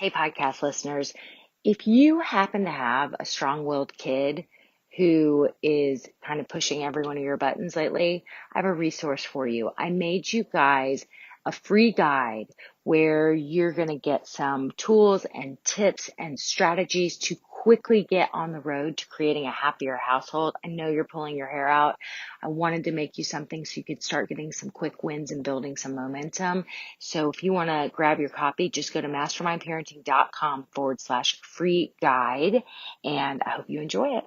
Hey, podcast listeners, if you happen to have a strong-willed kid who is kind of pushing every one of your buttons lately, I have a resource for you. I made you guys a free guide where you're going to get some tools and tips and strategies to quickly get on the road to creating a happier household. I know you're pulling your hair out. I wanted to make you something so you could start getting some quick wins and building some momentum. So if you want to grab your copy, just go to mastermindparenting.com/free guide. And I hope you enjoy it.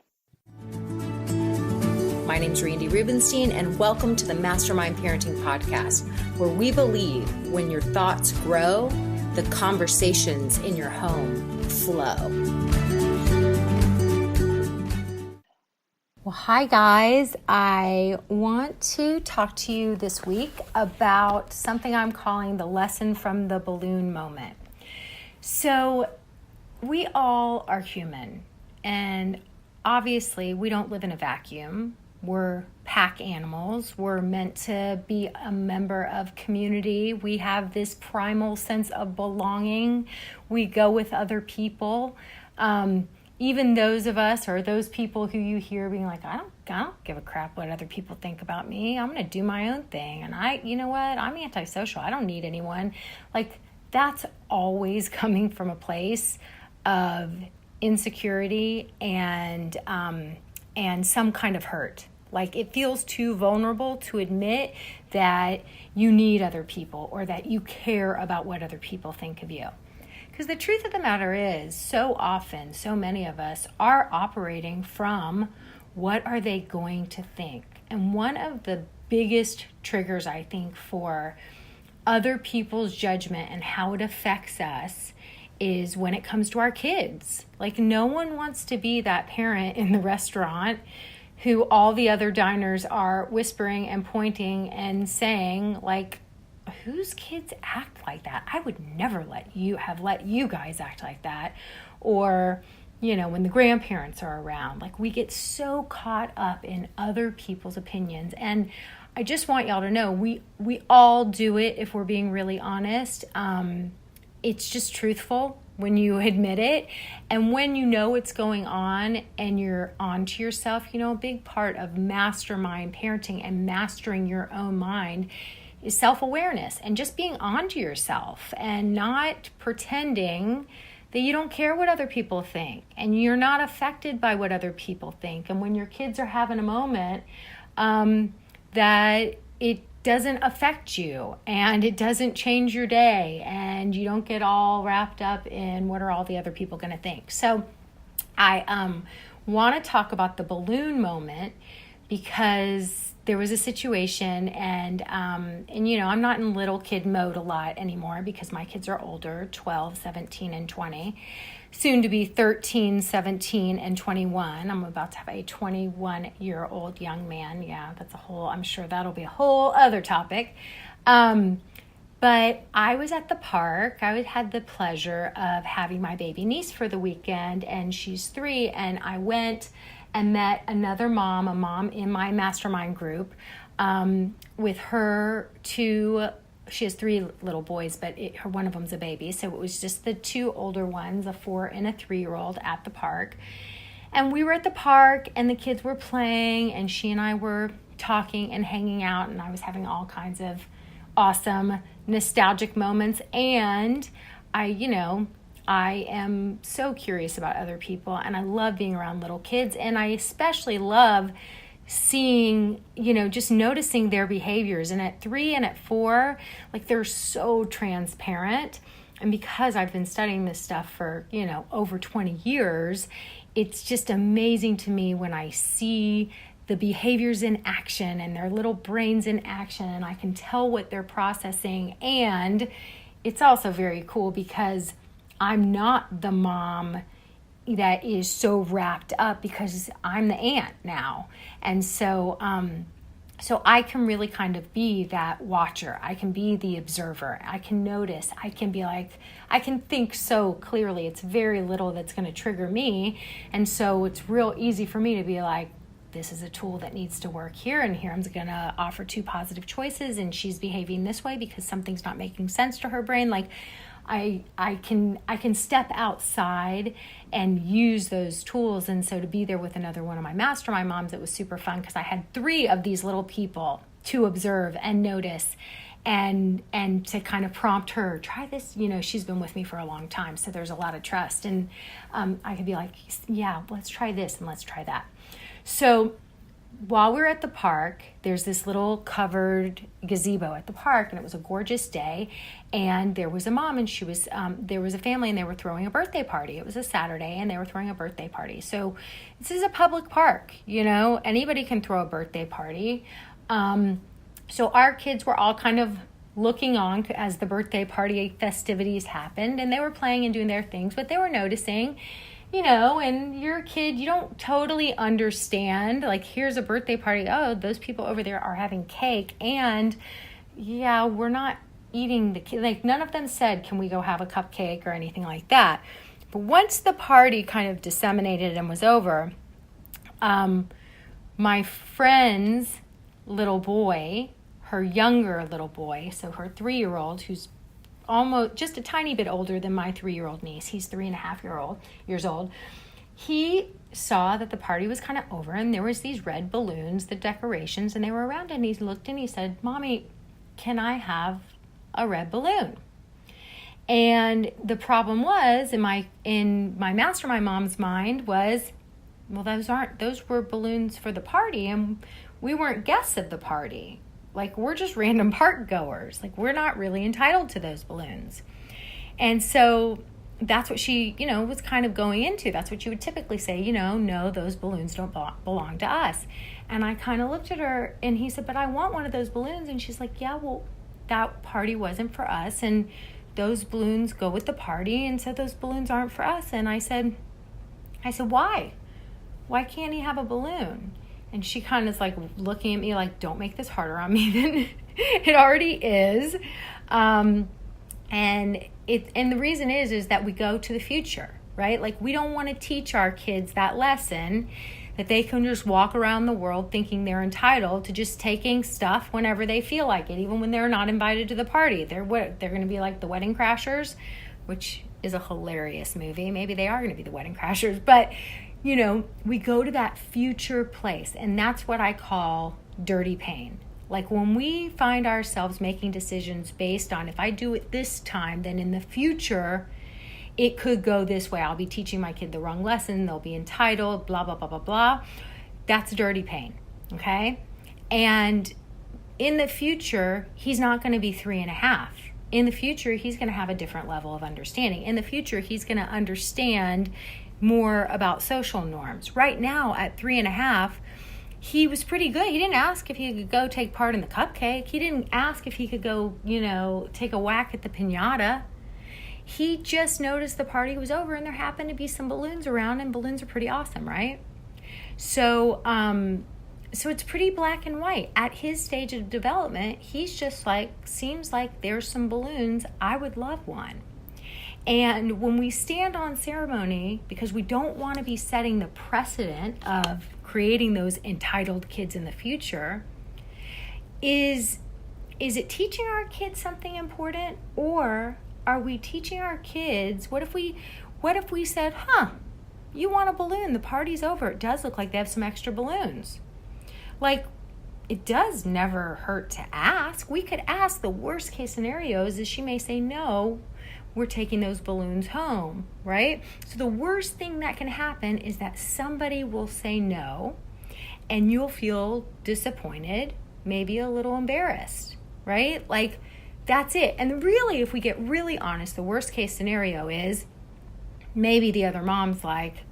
My name is Randy Rubenstein, and welcome to the Mastermind Parenting Podcast, where we believe when your thoughts grow, the conversations in your home flow. Well, hi guys. I want to talk to you this week about something I'm calling the lesson from the balloon moment. So we all are human, and obviously we don't live in a vacuum. We're pack animals. We're meant to be a member of community. We have this primal sense of belonging. We go with other people. Even those of us, or those people who you hear being like, I don't give a crap what other people think about me. I'm going to do my own thing. And you know what? I'm antisocial. I don't need anyone. Like, that's always coming from a place of insecurity and some kind of hurt. Like, it feels too vulnerable to admit that you need other people or that you care about what other people think of you. Because the truth of the matter is, so often, so many of us are operating from what are they going to think? And one of the biggest triggers, I think, for other people's judgment and how it affects us is when it comes to our kids. Like, no one wants to be that parent in the restaurant who all the other diners are whispering and pointing and saying, like, whose kids act like that? I would never let you guys act like that. Or, when the grandparents are around, like, we get so caught up in other people's opinions. And I just want y'all to know, we all do it if we're being really honest. It's just truthful when you admit it. And when you know what's going on and you're onto yourself, a big part of mastermind parenting and mastering your own mind is self-awareness and just being onto yourself and not pretending that you don't care what other people think and you're not affected by what other people think. And when your kids are having a moment, that it doesn't affect you and it doesn't change your day and you don't get all wrapped up in what are all the other people going to think. So I want to talk about the balloon moment because there was a situation and I'm not in little kid mode a lot anymore because my kids are older, 12, 17, and 20. Soon to be 13, 17, and 21. I'm about to have a 21-year-old young man. Yeah, I'm sure that'll be a whole other topic. But I was at the park. I had the pleasure of having my baby niece for the weekend, and she's 3, and I went and met another mom, a mom in my mastermind group, with her two. She has 3 little boys, but one of them's a baby. So it was just the 2 older ones, a 4 and a 3-year-old at the park. And we were at the park and the kids were playing and she and I were talking and hanging out and I was having all kinds of awesome nostalgic moments. And I am so curious about other people and I love being around little kids. And I especially love seeing, just noticing their behaviors. And at 3 and at 4, like, they're so transparent. And because I've been studying this stuff for, over 20 years, it's just amazing to me when I see the behaviors in action and their little brains in action, and I can tell what they're processing. And it's also very cool because I'm not the mom that is so wrapped up because I'm the aunt now. And so I can really kind of be that watcher. I can be the observer. I can notice. I can be like, I can think so clearly. It's very little that's going to trigger me. And so it's real easy for me to be like, this is a tool that needs to work here, and here I'm going to offer 2 positive choices, and she's behaving this way because something's not making sense to her brain. Like, I can step outside and use those tools. And so to be there with another one of my mastermind moms, it was super fun because I had 3 of these little people to observe and notice and to kind of prompt her, try this. She's been with me for a long time, so there's a lot of trust. And I could be like, yeah, let's try this and let's try that. So while we're at the park, there's this little covered gazebo at the park, and it was a gorgeous day. And there was a mom, and she was there was a family, and they were throwing a birthday party. It was a Saturday, and they were throwing a birthday party. So this is a public park, anybody can throw a birthday party. So our kids were all kind of looking on as the birthday party festivities happened, and they were playing and doing their things, but they were noticing. And you're a kid, you don't totally understand, like, here's a birthday party. Oh, those people over there are having cake. And yeah, we're not eating the cake. Like, none of them said, can we go have a cupcake or anything like that. But once the party kind of disseminated and was over, my friend's little boy, her younger little boy, so her 3-year-old, who's almost just a tiny bit older than my 3-year-old niece. He's 3.5 years old. He saw that the party was kind of over, and there was these red balloons, the decorations, and they were around. And he looked and he said, "Mommy, can I have a red balloon?" And the problem was in my mastermind mom's mind was, well, those were balloons for the party, and we weren't guests of the party. Like, we're just random park goers. Like, we're not really entitled to those balloons. And so that's what she, was kind of going into. That's what you would typically say, no, those balloons don't belong to us. And I kind of looked at her, and he said, but I want one of those balloons. And she's like, yeah, well, that party wasn't for us, and those balloons go with the party, and so those balloons aren't for us. And I said, why? Why can't he have a balloon? And she kind of is like looking at me like, don't make this harder on me than it already is. And the reason is that we go to the future, right? Like, we don't want to teach our kids that lesson that they can just walk around the world thinking they're entitled to just taking stuff whenever they feel like it, even when they're not invited to the party. They're going to be like the Wedding Crashers, which is a hilarious movie. Maybe they are going to be the Wedding Crashers, but we go to that future place, and that's what I call dirty pain. Like, when we find ourselves making decisions based on, if I do it this time, then in the future, it could go this way. I'll be teaching my kid the wrong lesson. They'll be entitled, blah, blah, blah, blah, blah. That's dirty pain, okay? And in the future, he's not going to be 3.5. In the future, he's going to have a different level of understanding. In the future, he's going to understand more about social norms. Right now, at 3.5, he was pretty good. He didn't ask if he could go take part in the cupcake. He didn't ask if he could go, take a whack at the piñata. He just noticed the party was over, and there happened to be some balloons around, and balloons are pretty awesome, right? So it's pretty black and white. At his stage of development, he's just like, seems like there's some balloons. I would love one. And when we stand on ceremony, because we don't want to be setting the precedent of creating those entitled kids in the future, is it teaching our kids something important, or are we teaching our kids, what if we said, you want a balloon, the party's over, it does look like they have some extra balloons. Like, it does never hurt to ask. We could ask. The worst case scenarios is she may say, no, we're taking those balloons home, right? So the worst thing that can happen is that somebody will say no, and you'll feel disappointed, maybe a little embarrassed, right? Like, that's it. And really, if we get really honest, the worst case scenario is maybe the other mom's like,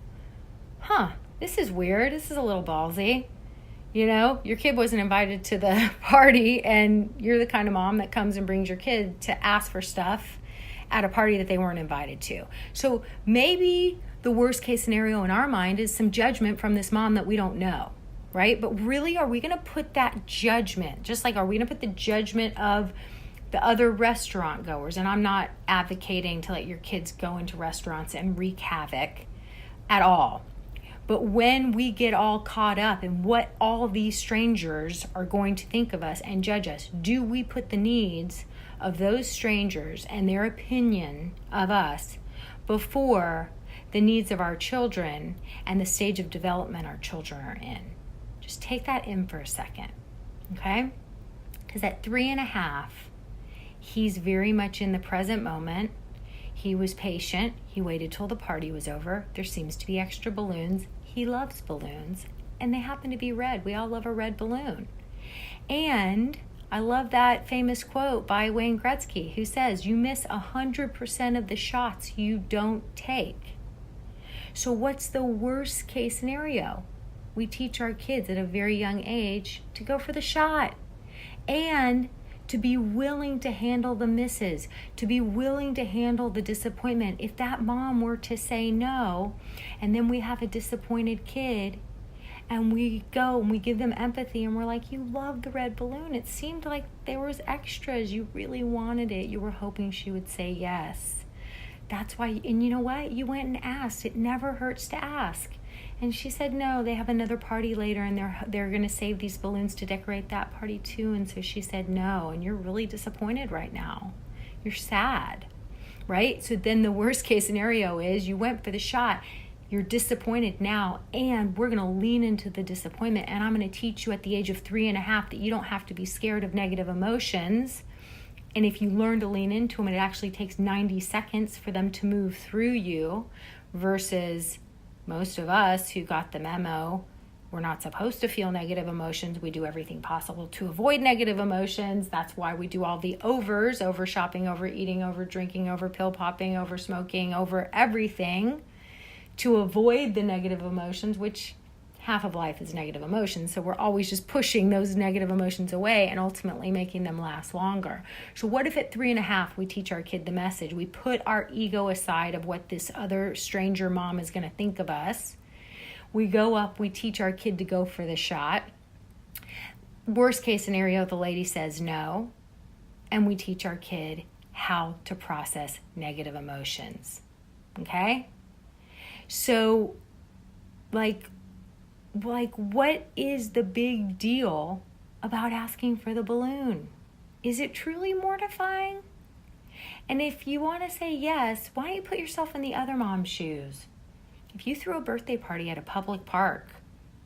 this is weird. This is a little ballsy. Your kid wasn't invited to the party, and you're the kind of mom that comes and brings your kid to ask for stuff at a party that they weren't invited to. So maybe the worst case scenario in our mind is some judgment from this mom that we don't know, right? But really, are we going to put that judgment, just like, are we going to put the judgment of the other restaurant goers? And I'm not advocating to let your kids go into restaurants and wreak havoc at all. But when we get all caught up in what all these strangers are going to think of us and judge us, do we put the needs of those strangers and their opinion of us before the needs of our children and the stage of development our children are in. Just take that in for a second, okay? Because at 3.5, he's very much in the present moment. He was patient. He waited till the party was over. There seems to be extra balloons. He loves balloons, and they happen to be red. We all love a red balloon. And I love that famous quote by Wayne Gretsky, who says, you miss 100% of the shots you don't take. So what's the worst case scenario? We teach our kids at a very young age to go for the shot and to be willing to handle the misses, to be willing to handle the disappointment. If that mom were to say no, and then we have a disappointed kid, and we go and we give them empathy and we're like, you love the red balloon. It seemed like there was extras. You really wanted it. You were hoping she would say yes. That's why, and you know what? You went and asked. It never hurts to ask. And she said, no, they have another party later and they're going to save these balloons to decorate that party too. And so she said no, and you're really disappointed right now. You're sad, right? So then the worst case scenario is you went for the shot. You're disappointed now, and we're going to lean into the disappointment. And I'm going to teach you at the age of 3.5 that you don't have to be scared of negative emotions. And if you learn to lean into them, and it actually takes 90 seconds for them to move through you, versus most of us who got the memo, we're not supposed to feel negative emotions. We do everything possible to avoid negative emotions. That's why we do all the overs, over shopping, over eating, over drinking, over pill popping, over smoking, over everything, to avoid the negative emotions, which half of life is negative emotions. So we're always just pushing those negative emotions away and ultimately making them last longer. So what if at 3.5 we teach our kid the message? We put our ego aside of what this other stranger mom is going to think of us. We go up, we teach our kid to go for the shot. Worst case scenario, the lady says no. And we teach our kid how to process negative emotions. Okay? So, like, what is the big deal about asking for the balloon? Is it truly mortifying? And if you want to say yes, why don't you put yourself in the other mom's shoes? If you threw a birthday party at a public park,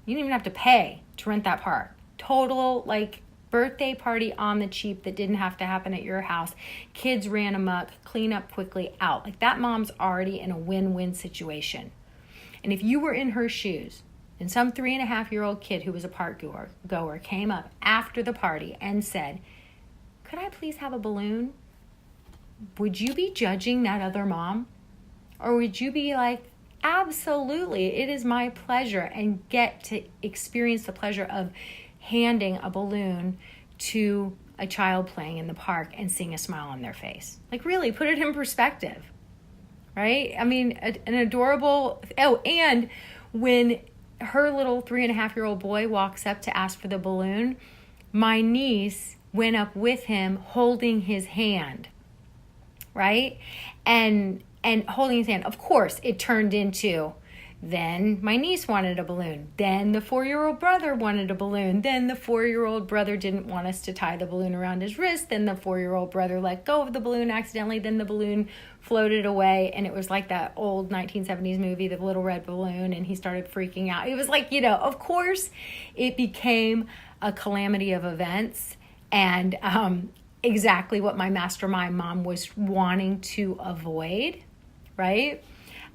you didn't even have to pay to rent that park. Total, like, birthday party on the cheap that didn't have to happen at your house. Kids ran amok, clean up quickly, out. Like, that mom's already in a win-win situation. And if you were in her shoes, and some 3.5-year-old kid who was a park goer came up after the party and said, could I please have a balloon? Would you be judging that other mom? Or would you be like, absolutely, it is my pleasure, and get to experience the pleasure of handing a balloon to a child playing in the park and seeing a smile on their face? Like, really, put it in perspective, right? I mean, an adorable, and when her little 3.5-year-old boy walks up to ask for the balloon, my niece went up with him holding his hand, right? And holding his hand. Of course, it turned into, then my niece wanted a balloon. Then the 4-year-old brother wanted a balloon. Then the 4-year-old brother didn't want us to tie the balloon around his wrist. Then the 4-year-old brother let go of the balloon accidentally. Then the balloon floated away. And it was like that old 1970s movie, The Little Red Balloon. And he started freaking out. It was like, of course, it became a calamity of events. And exactly what my mastermind mom was wanting to avoid, right?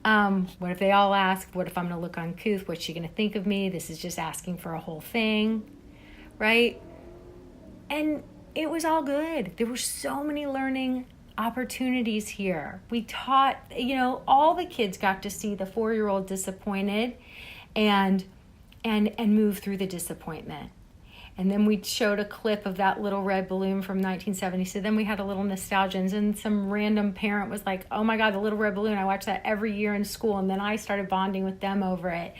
What if they all ask, what if I'm going to look uncouth? What's she going to think of me? This is just asking for a whole thing, right? And it was all good. There were so many learning opportunities here. We taught, all the kids got to see the 4-year-old disappointed and move through the disappointment. And then we showed a clip of that little red balloon from 1970. So then we had a little nostalgia. And then some random parent was like, oh my God, the little red balloon. I watch that every year in school. And then I started bonding with them over it.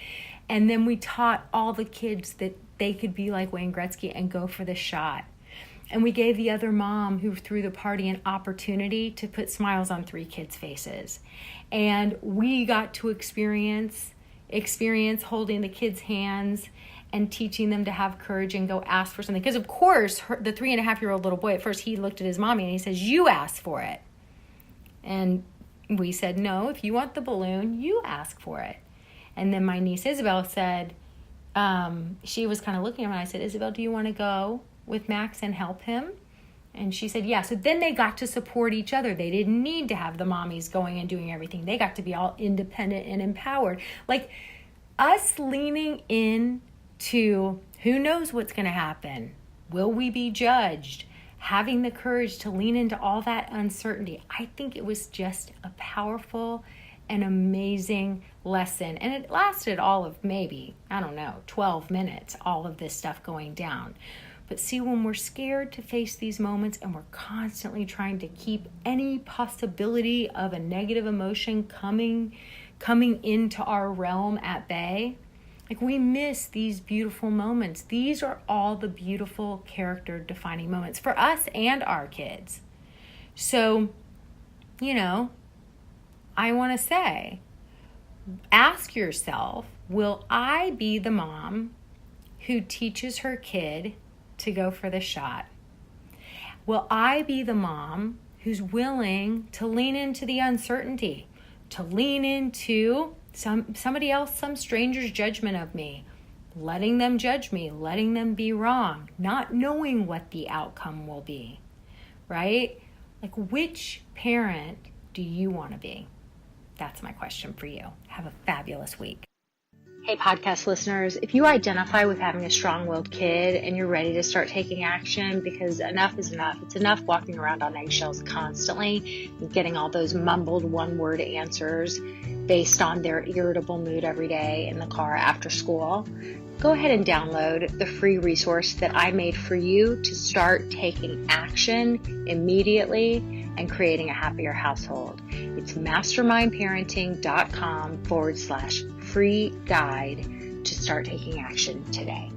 And then we taught all the kids that they could be like Wayne Gretsky and go for the shot. And we gave the other mom who threw the party an opportunity to put smiles on 3 kids' faces. And we got to experience holding the kids' hands and teaching them to have courage and go ask for something. Because of course, the 3.5-year-old little boy, at first he looked at his mommy and he says, "You ask for it." And we said, "No, if you want the balloon, you ask for it." And then my niece Isabel said, she was kind of looking at him, and I said, "Isabel, do you want to go with Max and help him?" And she said, "Yeah." So then they got to support each other. They didn't need to have the mommies going and doing everything. They got to be all independent and empowered. Like us leaning in to who knows what's going to happen. Will we be judged? Having the courage to lean into all that uncertainty. I think it was just a powerful and amazing lesson. And it lasted all of maybe, 12 minutes, all of this stuff going down. But see, when we're scared to face these moments and we're constantly trying to keep any possibility of a negative emotion coming into our realm at bay, like we miss these beautiful moments. These are all the beautiful character defining moments for us and our kids. So, I want to say, ask yourself, will I be the mom who teaches her kid to go for the shot? Will I be the mom who's willing to lean into the uncertainty, to lean into somebody else, some stranger's judgment of me, letting them judge me, letting them be wrong, not knowing what the outcome will be, right? Like, which parent do you want to be? That's my question for you. Have a fabulous week. Hey, podcast listeners, if you identify with having a strong-willed kid and you're ready to start taking action because enough is enough, it's enough walking around on eggshells constantly and getting all those mumbled one-word answers based on their irritable mood every day in the car after school, go ahead and download the free resource that I made for you to start taking action immediately and creating a happier household. It's mastermindparenting.com/free guide to start taking action today.